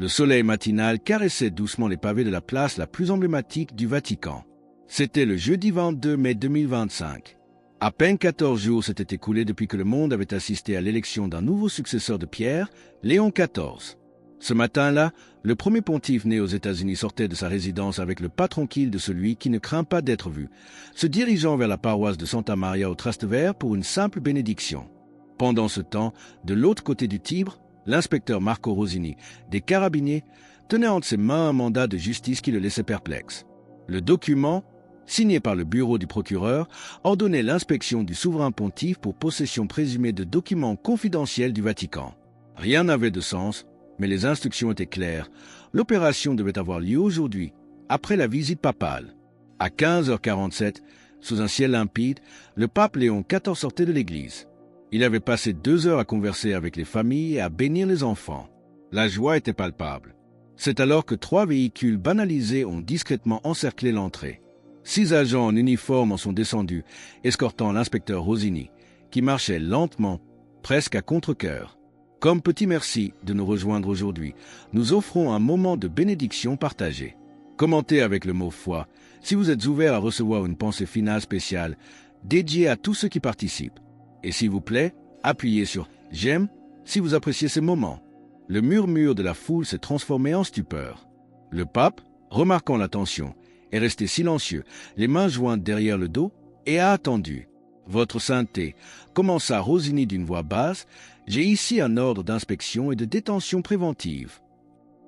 Le soleil matinal caressait doucement les pavés de la place la plus emblématique du Vatican. C'était le jeudi 22 mai 2025. À peine 14 jours s'étaient écoulés depuis que le monde avait assisté à l'élection d'un nouveau successeur de Pierre, Léon XIV. Ce matin-là, le premier pontife né aux États-Unis sortait de sa résidence avec le pas tranquille de celui qui ne craint pas d'être vu, se dirigeant vers la paroisse de Santa Maria au Trastevere pour une simple bénédiction. Pendant ce temps, de l'autre côté du Tibre, l'inspecteur Marco Rosini, des Carabiniers, tenait entre ses mains un mandat de justice qui le laissait perplexe. Le document, signé par le bureau du procureur, ordonnait l'inspection du souverain pontife pour possession présumée de documents confidentiels du Vatican. Rien n'avait de sens, mais les instructions étaient claires. L'opération devait avoir lieu aujourd'hui, après la visite papale. À 15h47, sous un ciel limpide, le pape Léon XIV sortait de l'église. Il avait passé 2 heures à converser avec les familles et à bénir les enfants. La joie était palpable. C'est alors que 3 véhicules banalisés ont discrètement encerclé l'entrée. 6 agents en uniforme en sont descendus, escortant l'inspecteur Rosini, qui marchait lentement, presque à contre-cœur. Comme petit merci de nous rejoindre aujourd'hui, nous offrons un moment de bénédiction partagée. Commentez avec le mot foi, si vous êtes ouvert à recevoir une pensée finale spéciale, dédiée à tous ceux qui participent. Et s'il vous plaît, appuyez sur « J'aime » si vous appréciez ces moments. Le murmure de la foule s'est transformé en stupeur. Le pape, remarquant la tension, est resté silencieux, les mains jointes derrière le dos, et a attendu. « Votre sainteté », commença Rosini d'une voix basse, « j'ai ici un ordre d'inspection et de détention préventive.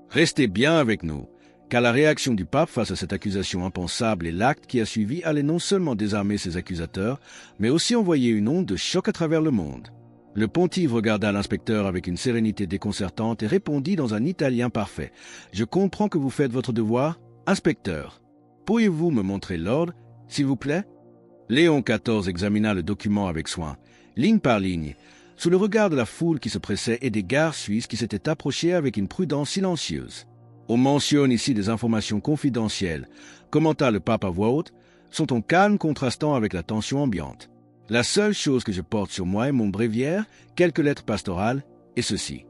Restez bien avec nous, car la réaction du pape face à cette accusation impensable et l'acte qui a suivi allait non seulement désarmer ses accusateurs, mais aussi envoyer une onde de choc à travers le monde. » Le pontife regarda l'inspecteur avec une sérénité déconcertante et répondit dans un italien parfait. « Je comprends que vous faites votre devoir, inspecteur. Pourriez-vous me montrer l'ordre, s'il vous plaît ?» Léon XIV examina le document avec soin, ligne par ligne, sous le regard de la foule qui se pressait et des gardes suisses qui s'étaient approchés avec une prudence silencieuse. « On mentionne ici des informations confidentielles, commenta le pape à voix haute, sont en calme contrastant avec la tension ambiante. La seule chose que je porte sur moi est mon bréviaire, quelques lettres pastorales, et ceci. »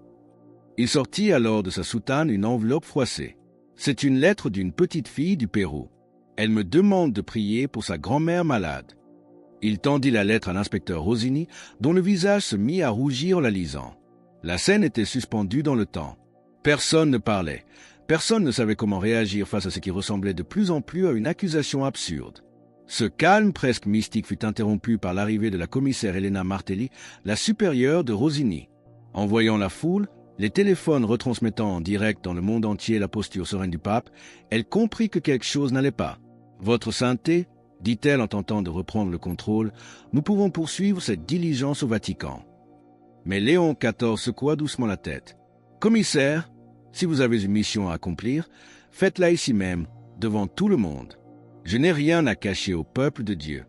Il sortit alors de sa soutane une enveloppe froissée. C'est une lettre d'une petite fille du Pérou. Elle me demande de prier pour sa grand-mère malade. Il tendit la lettre à l'inspecteur Rosini, dont le visage se mit à rougir en la lisant. La scène était suspendue dans le temps. Personne ne parlait. Personne ne savait comment réagir face à ce qui ressemblait de plus en plus à une accusation absurde. Ce calme presque mystique fut interrompu par l'arrivée de la commissaire Elena Martelli, la supérieure de Rosini. En voyant la foule, les téléphones retransmettant en direct dans le monde entier la posture sereine du pape, elle comprit que quelque chose n'allait pas. « Votre sainteté, dit-elle en tentant de reprendre le contrôle, nous pouvons poursuivre cette diligence au Vatican. » Mais Léon XIV secoua doucement la tête. « Commissaire, si vous avez une mission à accomplir, faites-la ici même, devant tout le monde. Je n'ai rien à cacher au peuple de Dieu. »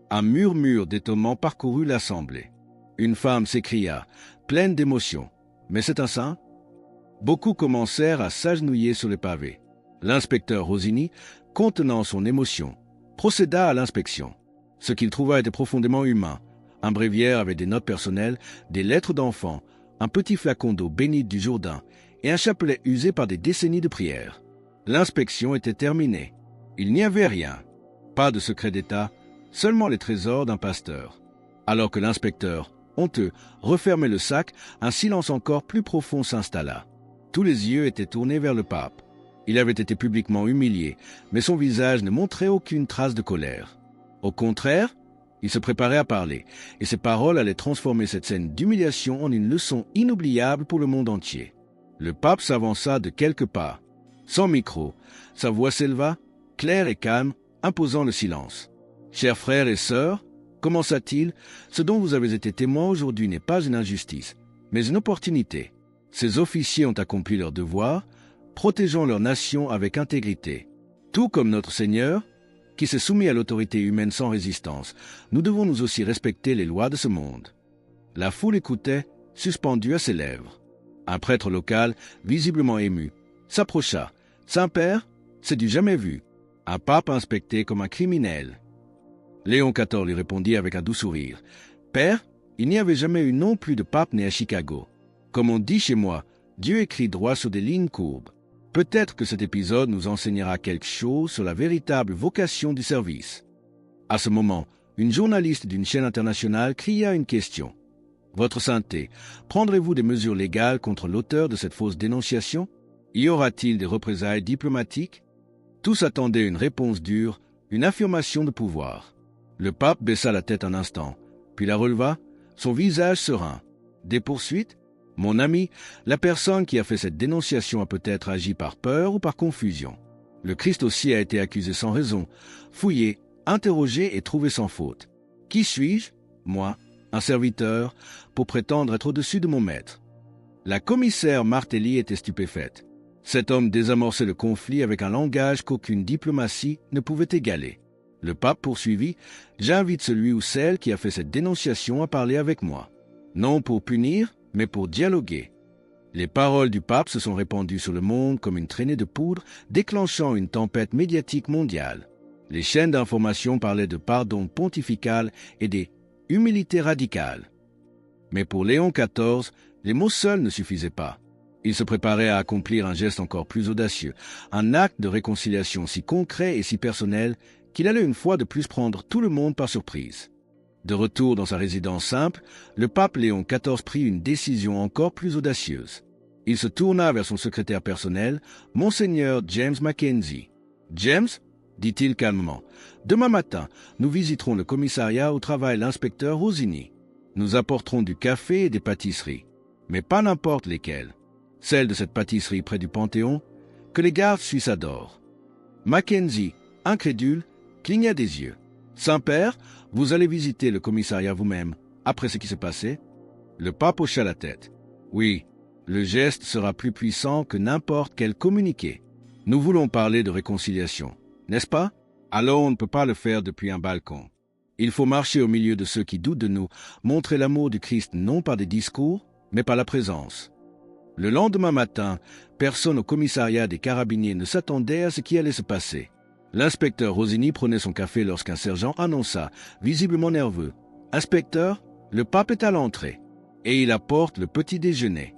Un murmure d'étonnement parcourut l'assemblée. Une femme s'écria, pleine d'émotion. « Mais c'est un saint ?» Beaucoup commencèrent à s'agenouiller sur les pavés. L'inspecteur Rosini, contenant son émotion, procéda à l'inspection. Ce qu'il trouva était profondément humain. Un bréviaire avec des notes personnelles, des lettres d'enfants, un petit flacon d'eau bénite du Jourdain et un chapelet usé par des décennies de prières. L'inspection était terminée. Il n'y avait rien. Pas de secret d'État, seulement les trésors d'un pasteur. Alors que l'inspecteur, honteux, refermait le sac, un silence encore plus profond s'installa. Tous les yeux étaient tournés vers le pape. Il avait été publiquement humilié, mais son visage ne montrait aucune trace de colère. Au contraire, il se préparait à parler, et ses paroles allaient transformer cette scène d'humiliation en une leçon inoubliable pour le monde entier. Le pape s'avança de quelques pas. Sans micro, sa voix s'éleva, claire et calme, imposant le silence. « Chers frères et sœurs, commença-t-il, ce dont vous avez été témoins aujourd'hui n'est pas une injustice, mais une opportunité. Ces officiers ont accompli leur devoir, protégeant leur nation avec intégrité. Tout comme notre Seigneur, qui s'est soumis à l'autorité humaine sans résistance, nous devons nous aussi respecter les lois de ce monde. » La foule écoutait, suspendue à ses lèvres. Un prêtre local, visiblement ému, s'approcha. « Saint-Père, c'est du jamais vu. Un pape inspecté comme un criminel. » Léon XIV lui répondit avec un doux sourire. « Père, il n'y avait jamais eu non plus de pape né à Chicago. Comme on dit chez moi, Dieu écrit droit sur des lignes courbes. Peut-être que cet épisode nous enseignera quelque chose sur la véritable vocation du service. À ce moment, une journaliste d'une chaîne internationale cria une question. « Votre Sainteté, prendrez-vous des mesures légales contre l'auteur de cette fausse dénonciation? Y aura-t-il des représailles diplomatiques ?» Tous attendaient une réponse dure, une affirmation de pouvoir. Le pape baissa la tête un instant, puis la releva, son visage serein. « Des poursuites? Mon ami, la personne qui a fait cette dénonciation a peut-être agi par peur ou par confusion. Le Christ aussi a été accusé sans raison, fouillé, interrogé et trouvé sans faute. Qui suis-je? Moi, un serviteur, pour prétendre être au-dessus de mon maître. » La commissaire Martelly était stupéfaite. Cet homme désamorçait le conflit avec un langage qu'aucune diplomatie ne pouvait égaler. Le pape poursuivit, « J'invite celui ou celle qui a fait cette dénonciation à parler avec moi. Non pour punir, mais pour dialoguer. » Les paroles du pape se sont répandues sur le monde comme une traînée de poudre, déclenchant une tempête médiatique mondiale. Les chaînes d'information parlaient de pardon pontifical et des humilités radicales. Mais pour Léon XIV, les mots seuls ne suffisaient pas. Il se préparait à accomplir un geste encore plus audacieux, un acte de réconciliation si concret et si personnel qu'il allait une fois de plus prendre tout le monde par surprise. De retour dans sa résidence simple, le pape Léon XIV prit une décision encore plus audacieuse. Il se tourna vers son secrétaire personnel, Monseigneur James Mackenzie. « James, dit-il calmement, demain matin, nous visiterons le commissariat où travaille l'inspecteur Rosini. Nous apporterons du café et des pâtisseries, mais pas n'importe lesquelles. Celle de cette pâtisserie près du Panthéon, que les gardes suisses adorent. » Mackenzie, incrédule, cligna des yeux. « Saint-Père, vous allez visiter le commissariat vous-même, après ce qui s'est passé ?» Le pape hocha la tête. « Oui, le geste sera plus puissant que n'importe quel communiqué. Nous voulons parler de réconciliation, n'est-ce pas? Alors on ne peut pas le faire depuis un balcon. Il faut marcher au milieu de ceux qui doutent de nous, montrer l'amour du Christ non par des discours, mais par la présence. » Le lendemain matin, personne au commissariat des carabiniers ne s'attendait à ce qui allait se passer. L'inspecteur Rosini prenait son café lorsqu'un sergent annonça, visiblement nerveux, « Inspecteur, le pape est à l'entrée, et il apporte le petit déjeuner. »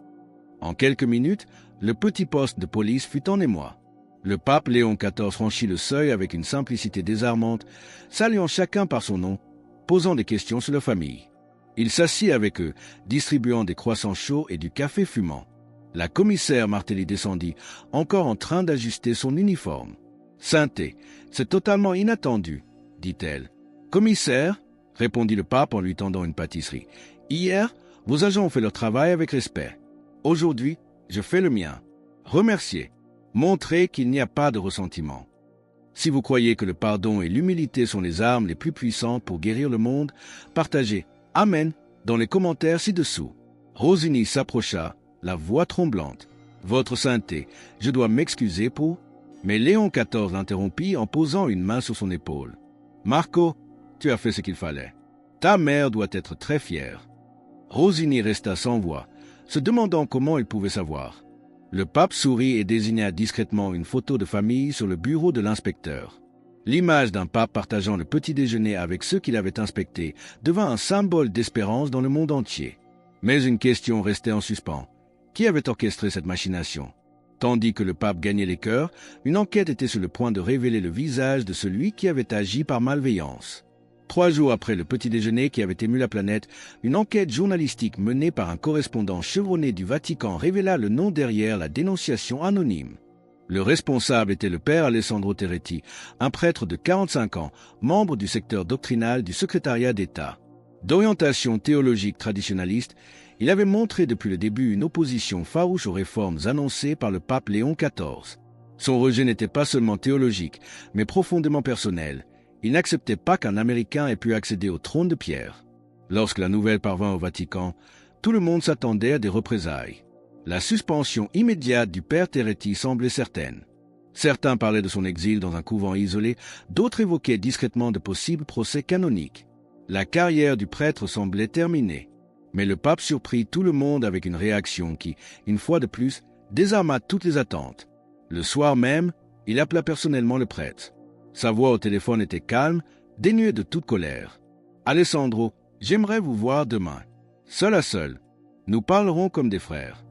En quelques minutes, le petit poste de police fut en émoi. Le pape Léon XIV franchit le seuil avec une simplicité désarmante, saluant chacun par son nom, posant des questions sur leur famille. Il s'assit avec eux, distribuant des croissants chauds et du café fumant. La commissaire Martelly descendit, encore en train d'ajuster son uniforme. « Sainteté, c'est totalement inattendu, » dit-elle. « Commissaire, » répondit le pape en lui tendant une pâtisserie, « hier, vos agents ont fait leur travail avec respect. Aujourd'hui, je fais le mien. Remerciez, montrez qu'il n'y a pas de ressentiment. Si vous croyez que le pardon et l'humilité sont les armes les plus puissantes pour guérir le monde, partagez « Amen » dans les commentaires ci-dessous. » Rosini s'approcha, la voix tremblante. « Votre Sainteté, je dois m'excuser pour... » Mais Léon XIV l'interrompit en posant une main sur son épaule. « Marco, tu as fait ce qu'il fallait. Ta mère doit être très fière. » Rosini resta sans voix, se demandant comment il pouvait savoir. Le pape sourit et désigna discrètement une photo de famille sur le bureau de l'inspecteur. L'image d'un pape partageant le petit déjeuner avec ceux qu'il avait inspectés devint un symbole d'espérance dans le monde entier. Mais une question restait en suspens. Qui avait orchestré cette machination? Tandis que le pape gagnait les cœurs, une enquête était sur le point de révéler le visage de celui qui avait agi par malveillance. 3 jours après le petit déjeuner qui avait ému la planète, une enquête journalistique menée par un correspondant chevronné du Vatican révéla le nom derrière la dénonciation anonyme. Le responsable était le père Alessandro Terretti, un prêtre de 45 ans, membre du secteur doctrinal du secrétariat d'État. D'orientation théologique traditionnaliste, il avait montré depuis le début une opposition farouche aux réformes annoncées par le pape Léon XIV. Son rejet n'était pas seulement théologique, mais profondément personnel. Il n'acceptait pas qu'un Américain ait pu accéder au trône de pierre. Lorsque la nouvelle parvint au Vatican, tout le monde s'attendait à des représailles. La suspension immédiate du père Terretti semblait certaine. Certains parlaient de son exil dans un couvent isolé, d'autres évoquaient discrètement de possibles procès canoniques. La carrière du prêtre semblait terminée. Mais le pape surprit tout le monde avec une réaction qui, une fois de plus, désarma toutes les attentes. Le soir même, il appela personnellement le prêtre. Sa voix au téléphone était calme, dénuée de toute colère. « Alessandro, j'aimerais vous voir demain. Seul à seul. Nous parlerons comme des frères. »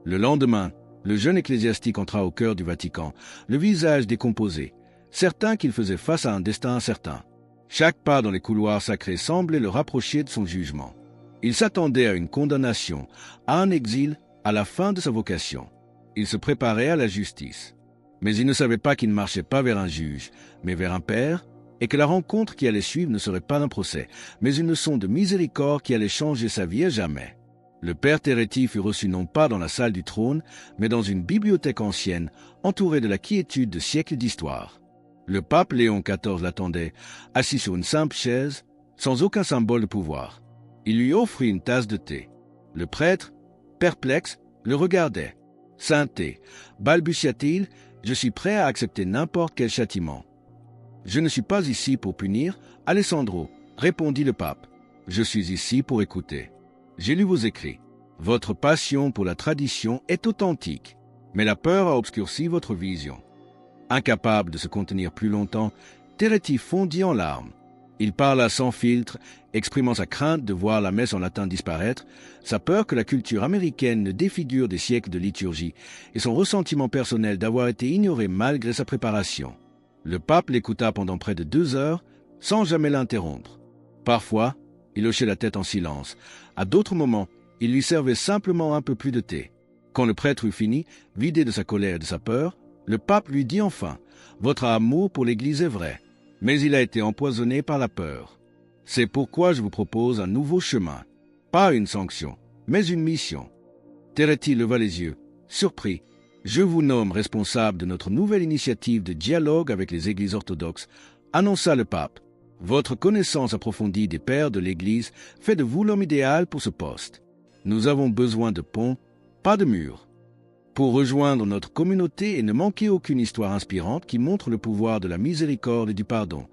Le lendemain, le jeune ecclésiastique entra au cœur du Vatican, le visage décomposé, certain qu'il faisait face à un destin incertain. Chaque pas dans les couloirs sacrés semblait le rapprocher de son jugement. Il s'attendait à une condamnation, à un exil, à la fin de sa vocation. Il se préparait à la justice. Mais il ne savait pas qu'il ne marchait pas vers un juge, mais vers un père, et que la rencontre qui allait suivre ne serait pas un procès, mais une leçon de miséricorde qui allait changer sa vie à jamais. Le père Terretti fut reçu non pas dans la salle du trône, mais dans une bibliothèque ancienne, entourée de la quiétude de siècles d'histoire. Le pape Léon XIV l'attendait, assis sur une simple chaise, sans aucun symbole de pouvoir. Il lui offrit une tasse de thé. Le prêtre, perplexe, le regardait. « Sainteté, balbutia-t-il, je suis prêt à accepter n'importe quel châtiment. »« Je ne suis pas ici pour punir, Alessandro, » répondit le pape. « Je suis ici pour écouter. J'ai lu vos écrits. Votre passion pour la tradition est authentique, mais la peur a obscurci votre vision. » Incapable de se contenir plus longtemps, Terretti fondit en larmes. Il parla sans filtre, exprimant sa crainte de voir la messe en latin disparaître, sa peur que la culture américaine ne défigure des siècles de liturgie et son ressentiment personnel d'avoir été ignoré malgré sa préparation. Le pape l'écouta pendant près de 2 heures, sans jamais l'interrompre. Parfois, il hochait la tête en silence. À d'autres moments, il lui servait simplement un peu plus de thé. Quand le prêtre eut fini, vidé de sa colère et de sa peur, le pape lui dit enfin « Votre amour pour l'Église est vrai, mais il a été empoisonné par la peur. C'est pourquoi je vous propose un nouveau chemin, pas une sanction, mais une mission. » Terretti leva les yeux, surpris. « Je vous nomme responsable de notre nouvelle initiative de dialogue avec les églises orthodoxes, » annonça le pape. « Votre connaissance approfondie des pères de l'Église fait de vous l'homme idéal pour ce poste. Nous avons besoin de ponts, pas de murs. Pour rejoindre notre communauté et ne manquer aucune histoire inspirante qui montre le pouvoir de la miséricorde et du pardon,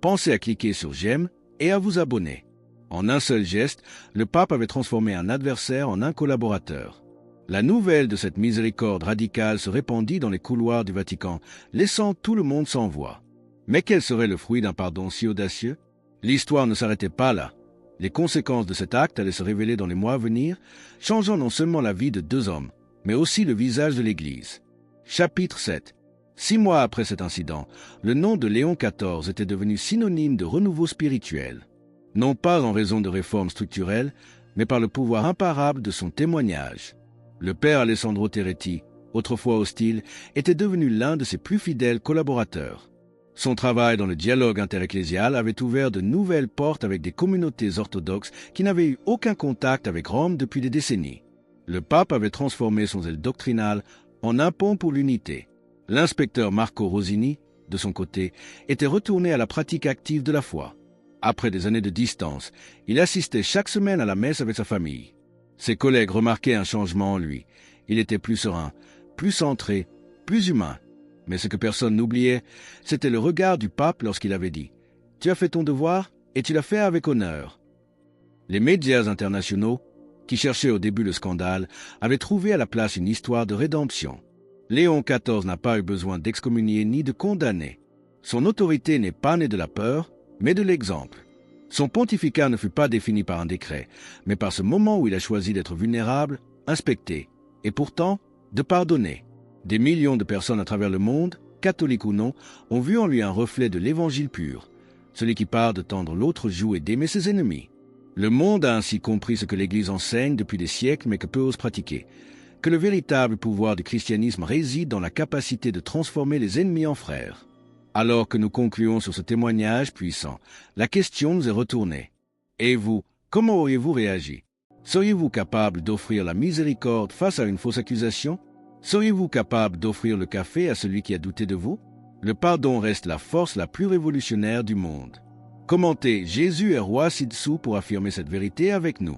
pensez à cliquer sur « J'aime » et à vous abonner. » En un seul geste, le pape avait transformé un adversaire en un collaborateur. La nouvelle de cette miséricorde radicale se répandit dans les couloirs du Vatican, laissant tout le monde sans voix. Mais quel serait le fruit d'un pardon si audacieux? L'histoire ne s'arrêtait pas là. Les conséquences de cet acte allaient se révéler dans les mois à venir, changeant non seulement la vie de 2 hommes, mais aussi le visage de l'Église. Chapitre 7. 6 mois après cet incident, le nom de Léon XIV était devenu synonyme de renouveau spirituel. Non pas en raison de réformes structurelles, mais par le pouvoir imparable de son témoignage. Le père Alessandro Terretti, autrefois hostile, était devenu l'un de ses plus fidèles collaborateurs. Son travail dans le dialogue interecclésial avait ouvert de nouvelles portes avec des communautés orthodoxes qui n'avaient eu aucun contact avec Rome depuis des décennies. Le pape avait transformé son zèle doctrinal en un pont pour l'unité. L'inspecteur Marco Rosini, de son côté, était retourné à la pratique active de la foi. Après des années de distance, il assistait chaque semaine à la messe avec sa famille. Ses collègues remarquaient un changement en lui. Il était plus serein, plus centré, plus humain. Mais ce que personne n'oubliait, c'était le regard du pape lorsqu'il avait dit « Tu as fait ton devoir et tu l'as fait avec honneur ». Les médias internationaux, qui cherchaient au début le scandale, avaient trouvé à la place une histoire de rédemption. Léon XIV n'a pas eu besoin d'excommunier ni de condamner. Son autorité n'est pas née de la peur, mais de l'exemple. Son pontificat ne fut pas défini par un décret, mais par ce moment où il a choisi d'être vulnérable, inspecté, et pourtant de pardonner. Des millions de personnes à travers le monde, catholiques ou non, ont vu en lui un reflet de l'évangile pur, celui qui part de tendre l'autre joue et d'aimer ses ennemis. Le monde a ainsi compris ce que l'Église enseigne depuis des siècles mais que peu osent pratiquer, que le véritable pouvoir du christianisme réside dans la capacité de transformer les ennemis en frères. Alors que nous concluons sur ce témoignage puissant, la question nous est retournée. Et vous, comment auriez-vous réagi? Seriez-vous capable d'offrir la miséricorde face à une fausse accusation? Seriez-vous capable d'offrir le café à celui qui a douté de vous? Le pardon reste la force la plus révolutionnaire du monde. Commentez « Jésus est roi ci-dessous » pour affirmer cette vérité avec nous.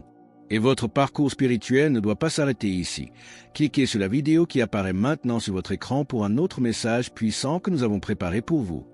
Et votre parcours spirituel ne doit pas s'arrêter ici. Cliquez sur la vidéo qui apparaît maintenant sur votre écran pour un autre message puissant que nous avons préparé pour vous.